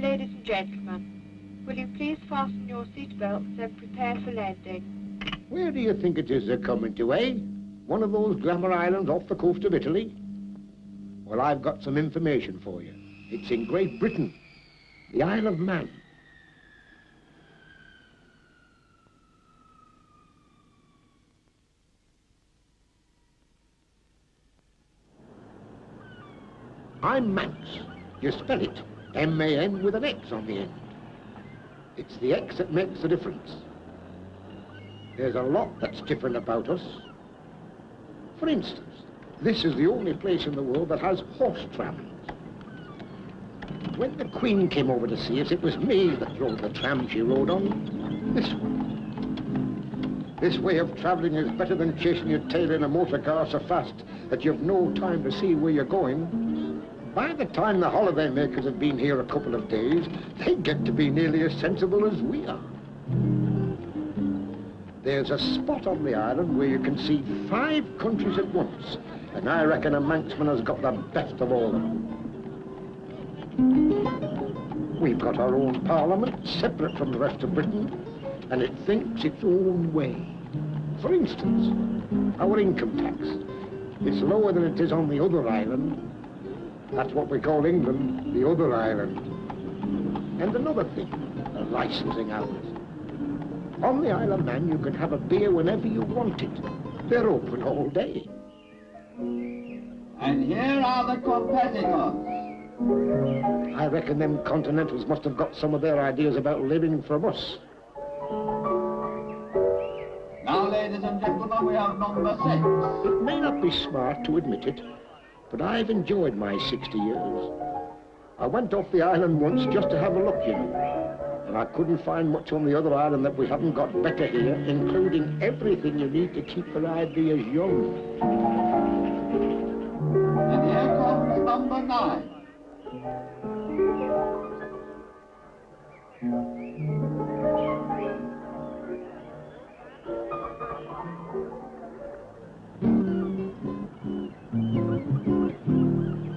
Ladies and gentlemen, will you please fasten your seatbelts and prepare for landing? Where do you think it is they're coming to, eh? One of those glamour islands off the coast of Italy? Well, I've got some information for you. It's in Great Britain, the Isle of Man. I'm Manx. You spell it M-A-N with an X on the end. It's the X that makes the difference. There's a lot that's different about us. For instance, this is the only place in the world that has horse trams. When the Queen came over to see us, it was me that drove the tram she rode on. This one. This way of travelling is better than chasing your tail in a motor car so fast that you've no time to see where you're going. By the time the holiday makers have been here a couple of days, they get to be nearly as sensible as we are. There's a spot on the island where you can see 5 countries at once, and I reckon a Manxman has got the best of all of them. We've got our own parliament, separate from the rest of Britain, and it thinks its own way. For instance, our income tax. It's lower than it is on the other island. That's what we call England, the other island. And another thing, the licensing hours. On the Isle of Man, you can have a beer whenever you want it. They're open all day. And here are the competitors. I reckon them Continentals must have got some of their ideas about living from us. Now, ladies and gentlemen, we have number 6. It may not be smart to admit it, but I've enjoyed my 60 years. I went off the island once just to have a look, you know, and I couldn't find much on the other island that we haven't got better here, including everything you need to keep your ideas young. And here comes number 9.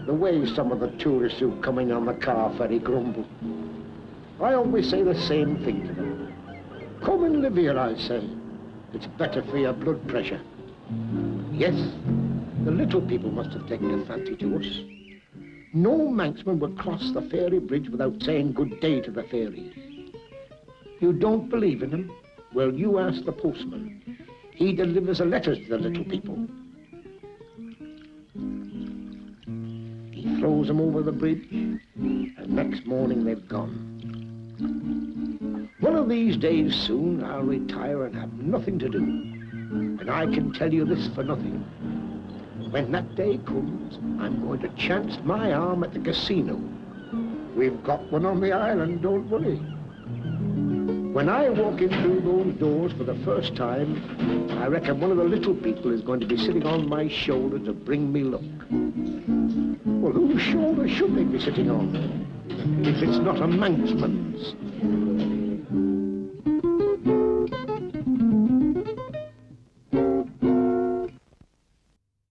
The way some of the tourists who come in on the car ferry grumble. I always say the same thing to them. Come and live here, I say. It's better for your blood pressure. Yes, the little people must have taken a fancy to us. No Manxman would cross the ferry bridge without saying good day to the fairies. You don't believe in them? Well, you ask the postman. He delivers the letters to the little people. He throws them over the bridge, and next morning they've gone. One of these days soon, I'll retire and have nothing to do. And I can tell you this for nothing. When that day comes, I'm going to chance my arm at the casino. We've got one on the island, don't worry. When I walk in through those doors for the first time, I reckon one of the little people is going to be sitting on my shoulder to bring me luck. Well, whose shoulder should they be sitting on, if it's not a Manxman's?